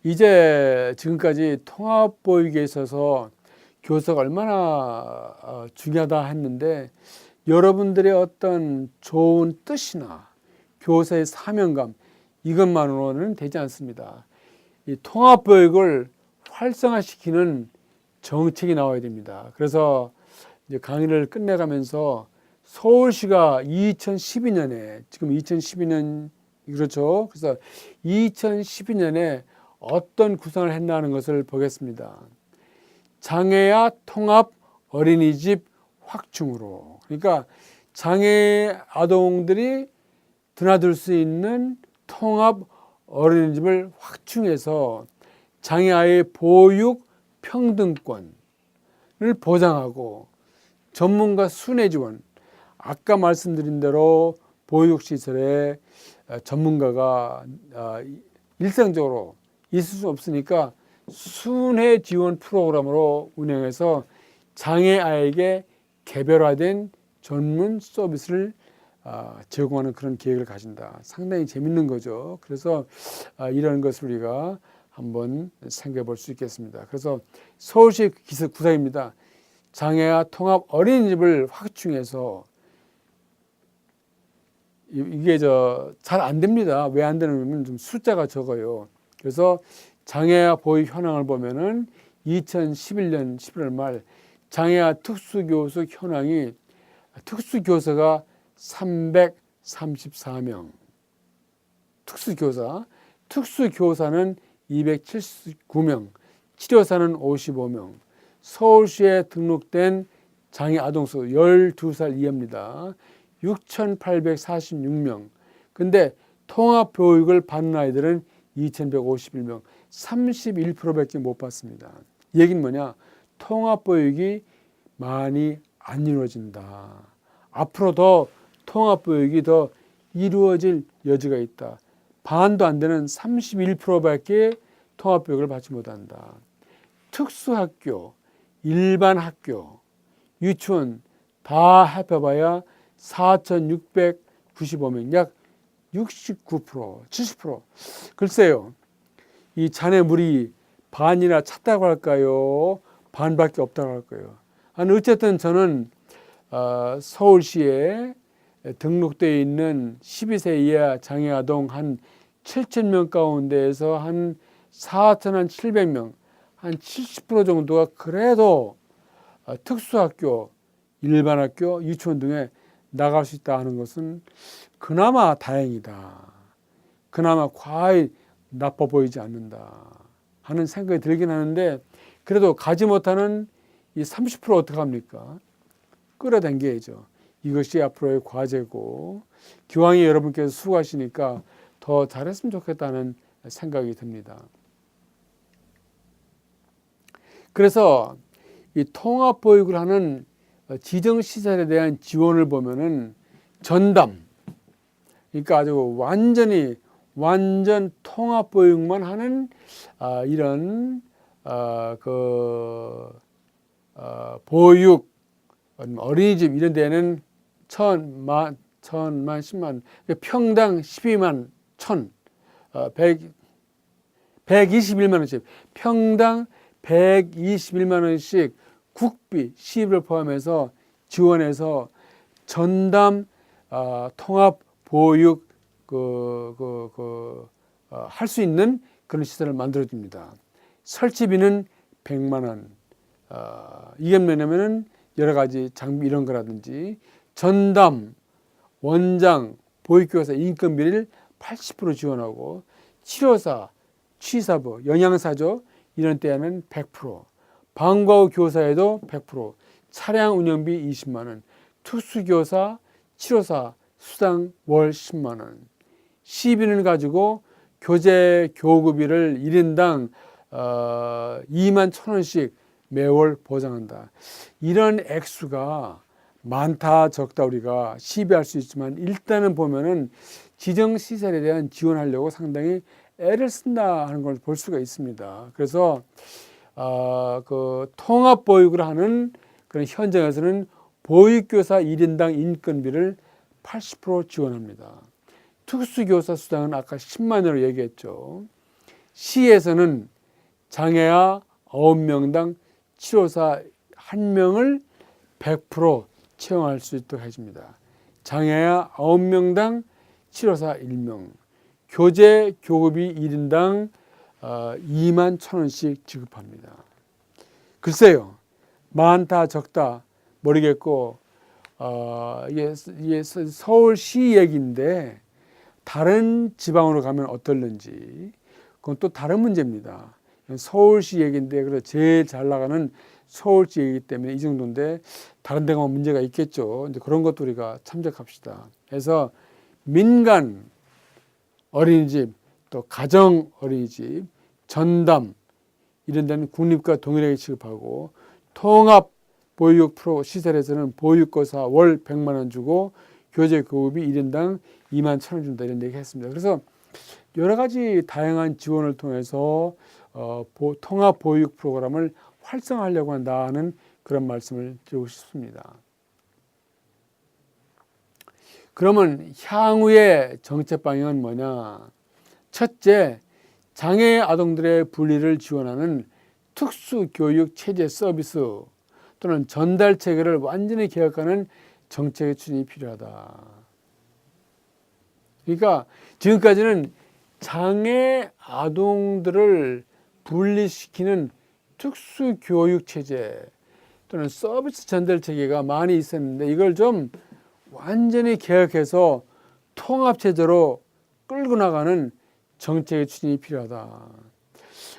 이제 지금까지 통합보육에 있어서 교사가 얼마나 중요하다 했는데 여러분들의 어떤 좋은 뜻이나 교사의 사명감 이것만으로는 되지 않습니다. 이 통합보육을 활성화시키는 정책이 나와야 됩니다. 그래서 이제 강의를 끝내가면서 서울시가 2012년에 지금 2012년 그렇죠. 그래서 2012년에 어떤 구상을 했나는 것을 보겠습니다. 장애아 통합 어린이집 확충으로. 그러니까 장애 아동들이 드나들 수 있는 통합 어린이집을 확충해서 장애아의 보육 평등권을 보장하고 전문가 순회 지원, 아까 말씀드린 대로 보육시설에 전문가가 일상적으로 있을 수 없으니까 순회 지원 프로그램으로 운영해서 장애아에게 개별화된 전문 서비스를 제공하는 그런 계획을 가진다. 상당히 재밌는 거죠. 그래서 이런 것을 우리가 한번 생각해 볼 수 있겠습니다. 그래서 서울시 구상입니다. 장애아 통합 어린이집을 확충해서 이게 잘 안 됩니다. 왜 안 되냐면 좀 숫자가 적어요. 그래서 장애아 보육 현황을 보면은 2011년 11월 말 장애아 특수교수 현황이 특수교사가 334명, 특수교사는 279명, 치료사는 55명, 서울시에 등록된 장애 아동수 12살 이하입니다. 6,846명. 근데 통합교육을 받는 아이들은 2,151명, 31%밖에 못 받습니다. 얘기는 뭐냐? 통합보육이 많이 안 이루어진다. 앞으로 더 통합보육이 더 이루어질 여지가 있다. 반도 안 되는 31%밖에 통합보육을 받지 못한다. 특수학교, 일반 학교, 유치원 다 합해봐야 4,695명, 약 69%, 70%. 글쎄요, 이 자네물이 반이나 찼다고 할까요? 반밖에 없다고 할까요? 아니, 어쨌든 저는 서울시에 등록되어 있는 12세 이하 장애아동 한 7,000명 가운데에서 한 4,700명, 한 70% 정도가 그래도 특수학교, 일반학교, 유치원 등에 나갈 수 있다 하는 것은 그나마 다행이다. 그나마 과히 나빠 보이지 않는다 하는 생각이 들긴 하는데 그래도 가지 못하는 이 30% 어떡합니까? 끌어당겨야죠. 이것이 앞으로의 과제고 기왕에 여러분께서 수고하시니까 더 잘했으면 좋겠다는 생각이 듭니다. 그래서 이 통합보육을 하는 지정시설에 대한 지원을 보면은 전담, 그러니까 아주 완전 통합보육만 하는 이런 보육 어린이집 이런 데는 1,000만, 10만, 평당 12만 121만 원씩, 평당 121만 원씩 국비, 시비를 포함해서 지원해서 전담 통합 보육 할 수 있는 그런 시설을 만들어줍니다. 설치비는 100만 원. 이게 뭐냐면은 여러 가지 장비 이런 거라든지 전담, 원장, 보육교사 인건비를 80% 지원하고 치료사, 취사부, 영양사죠. 이런 때에는 100%, 방과 후 교사에도 100%, 차량 운영비 20만 원, 특수교사, 치료사 수당 월 10만 원, 시비는 가지고 교재 교구비를 1인당 2만 1,000원씩 매월 보장한다. 이런 액수가 많다 적다 우리가 시비할 수 있지만 일단은 보면은 지정시설에 대한 지원하려고 상당히 애를 쓴다 하는 걸 볼 수가 있습니다. 그래서 그 통합보육을 하는 그런 현장에서는 보육교사 1인당 인건비를 80% 지원합니다. 특수교사 수당은 아까 10만 원으로 얘기했죠. 시에서는 장애아 9명당 치료사 1명을 100% 채용할 수 있도록 해줍니다. 장애아 9명당 치료사 1명, 교재 교급이 1인당 2만 1,000원씩 지급합니다. 글쎄요, 많다 적다 모르겠고 이게 서울시 얘기인데 다른 지방으로 가면 어떨는지 그건 또 다른 문제입니다. 서울시 얘기인데 그래서 제일 잘 나가는 서울시 얘기이기 때문에 이 정도인데 다른 데 가면 문제가 있겠죠. 이제 그런 것도 우리가 참작합시다. 그래서 민간 어린이집, 또 가정 어린이집, 전담 이런 데는 국립과 동일하게 취급하고 통합 보육 프로 시설에서는 보육교사 월 100만 원 주고 교재 교급이 1인당 2만 1,000원 준다 이런 얘기 했습니다. 그래서 여러 가지 다양한 지원을 통해서 통합 보육 프로그램을 활성화하려고 한다는 그런 말씀을 드리고 싶습니다. 그러면 향후의 정책 방향은 뭐냐? 첫째, 장애 아동들의 분리를 지원하는 특수교육 체제 서비스 또는 전달 체계를 완전히 개혁하는 정책의 추진이 필요하다. 그러니까 지금까지는 장애 아동들을 분리시키는 특수교육 체제 또는 서비스 전달 체계가 많이 있었는데 이걸 좀 완전히 개혁해서 통합체제로 끌고 나가는 정책의 추진이 필요하다.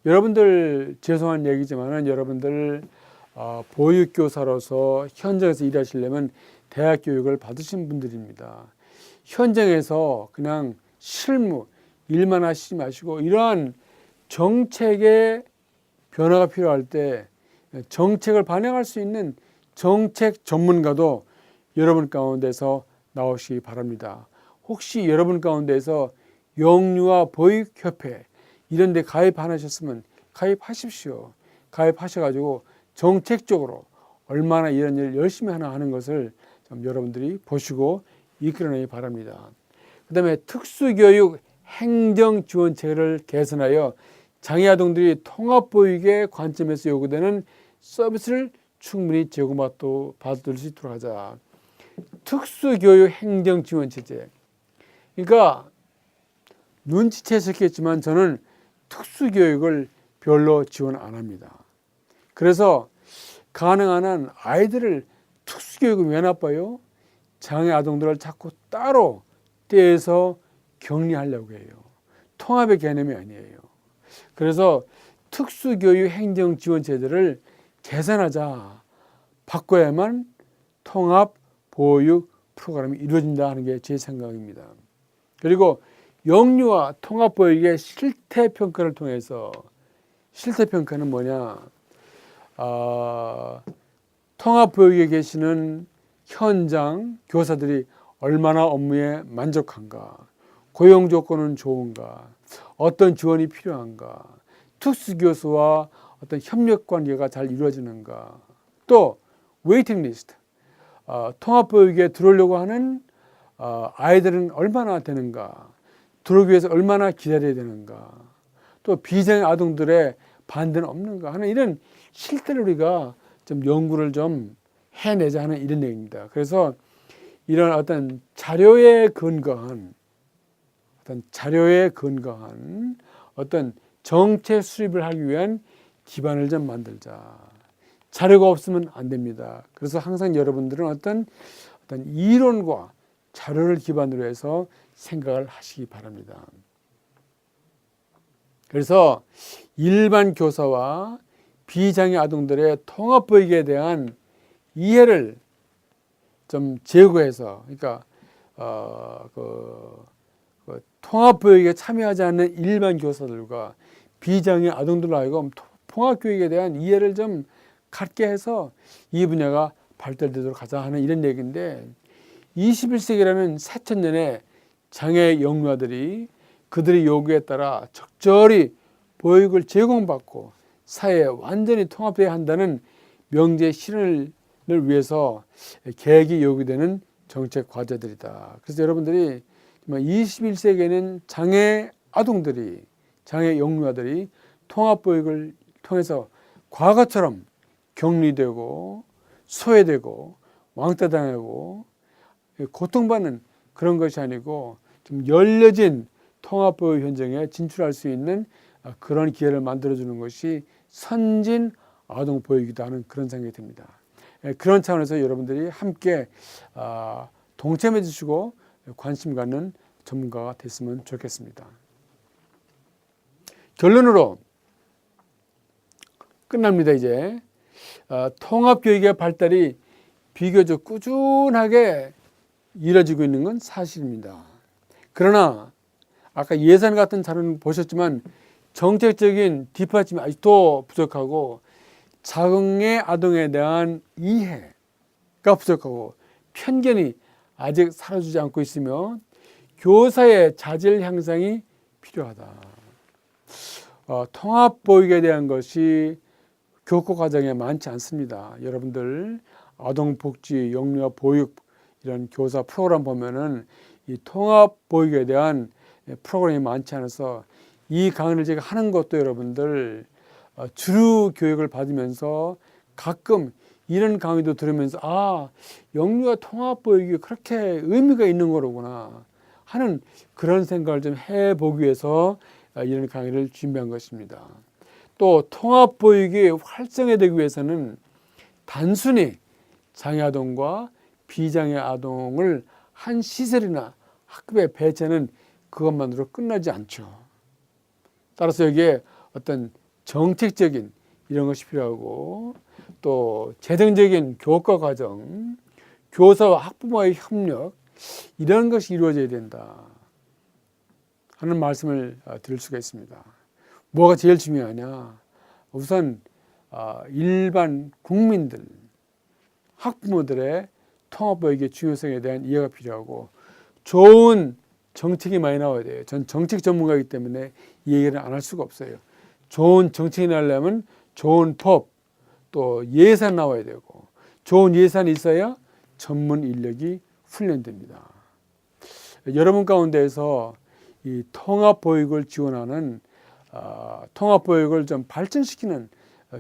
여러분들 죄송한 얘기지만은 여러분들 보육교사로서 현장에서 일하시려면 대학 교육을 받으신 분들입니다. 현장에서 그냥 실무 일만 하시지 마시고 이러한 정책의 변화가 필요할 때 정책을 반영할 수 있는 정책 전문가도 여러분 가운데서 나오시기 바랍니다. 혹시 여러분 가운데서 영유아 보육협회 이런 데 가입 안 하셨으면 가입하십시오. 가입하셔가지고 정책적으로 얼마나 이런 일을 열심히 하는 것을 좀 여러분들이 보시고 이끌어내기 바랍니다. 그 다음에 특수교육 행정지원체계를 개선하여 장애아동들이 통합보육의 관점에서 요구되는 서비스를 충분히 제공받을 수 있도록 하자. 특수교육 행정지원체제. 그러니까 눈치채셨겠지만 저는 특수교육을 별로 지원 안 합니다. 그래서 가능한 한 아이들을 특수교육은 왜 나빠요? 장애 아동들을 자꾸 따로 떼서 격리하려고 해요. 통합의 개념이 아니에요. 그래서 특수교육 행정지원체제를 개선하자. 바꿔야만 통합 보육 프로그램이 이루어진다 하는 게 제 생각입니다. 그리고 영유아 통합보육의 실태평가를 통해서 실태평가는 뭐냐? 통합보육에 계시는 현장 교사들이 얼마나 업무에 만족한가? 고용조건은 좋은가? 어떤 지원이 필요한가? 특수교수와 어떤 협력관계가 잘 이루어지는가? 또 웨이팅 리스트, 통합보육에 들어오려고 하는 아이들은 얼마나 되는가? 들어오기 위해서 얼마나 기다려야 되는가? 또 비장애 아동들의 반대는 없는가 하는 이런 실태를 우리가 좀 연구를 좀 해내자 하는 이런 얘기입니다. 그래서 이런 어떤 자료에 근거한 어떤 정책 수립을 하기 위한 기반을 좀 만들자. 자료가 없으면 안 됩니다. 그래서 항상 여러분들은 어떤 이론과 자료를 기반으로 해서 생각을 하시기 바랍니다. 그래서 일반 교사와 비장애 아동들의 통합보육에 대한 이해를 좀 제고해서, 그러니까 통합보육에 참여하지 않는 일반 교사들과 비장애 아동들로 하여금 통합교육에 대한 이해를 좀 갖게 해서 이 분야가 발달되도록 하자 하는 이런 얘기인데 21세기라는 새천년에 장애 영유아들이 그들의 요구에 따라 적절히 보육을 제공받고 사회에 완전히 통합돼야 한다는 명제 실현을 위해서 계획이 요구되는 정책 과제들이다. 그래서 여러분들이 21세기에는 장애 아동들이 장애 영유아들이 통합보육을 통해서 과거처럼 격리되고 소외되고 왕따당하고 고통받는 그런 것이 아니고 좀 열려진 통합보육 현장에 진출할 수 있는 그런 기회를 만들어주는 것이 선진 아동보육이다 하는 그런 생각이 듭니다. 그런 차원에서 여러분들이 함께 동참해 주시고 관심 갖는 전문가가 됐으면 좋겠습니다. 결론으로 끝납니다. 이제 통합교육의 발달이 비교적 꾸준하게 이뤄지고 있는 건 사실입니다. 그러나 아까 예산 같은 자료는 보셨지만 정책적인 뒷받침이 아직도 부족하고 장애 아동에 대한 이해가 부족하고 편견이 아직 사라지지 않고 있으며 교사의 자질 향상이 필요하다. 통합보육에 대한 것이 교과 과정에 많지 않습니다. 여러분들 아동복지, 영유아 보육 이런 교사 프로그램 보면은 이 통합보육에 대한 프로그램이 많지 않아서 이 강의를 제가 하는 것도 여러분들 주류 교육을 받으면서 가끔 이런 강의도 들으면서 영유아 통합보육이 그렇게 의미가 있는 거로구나 하는 그런 생각을 좀 해보기 위해서 이런 강의를 준비한 것입니다. 또 통합보육이 활성화되기 위해서는 단순히 장애아동과 비장애아동을 한 시설이나 학급에 배치하는 그것만으로 끝나지 않죠. 따라서 여기에 어떤 정책적인 이런 것이 필요하고 또 재정적인 교과 과정, 교사와 학부모의 협력 이런 것이 이루어져야 된다 하는 말씀을 드릴 수가 있습니다. 뭐가 제일 중요하냐? 우선 일반 국민들, 학부모들의 통합보육의 중요성에 대한 이해가 필요하고 좋은 정책이 많이 나와야 돼요. 전 정책 전문가이기 때문에 이 얘기를 안 할 수가 없어요. 좋은 정책이 나려면 좋은 법, 또 예산 나와야 되고 좋은 예산이 있어야 전문 인력이 훈련됩니다. 여러분 가운데에서 이 통합보육을 지원하는 통합보육을 좀 발전시키는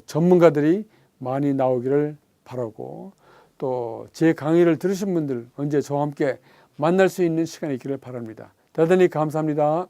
전문가들이 많이 나오기를 바라고 또 제 강의를 들으신 분들 언제 저와 함께 만날 수 있는 시간이 있기를 바랍니다. 대단히 감사합니다.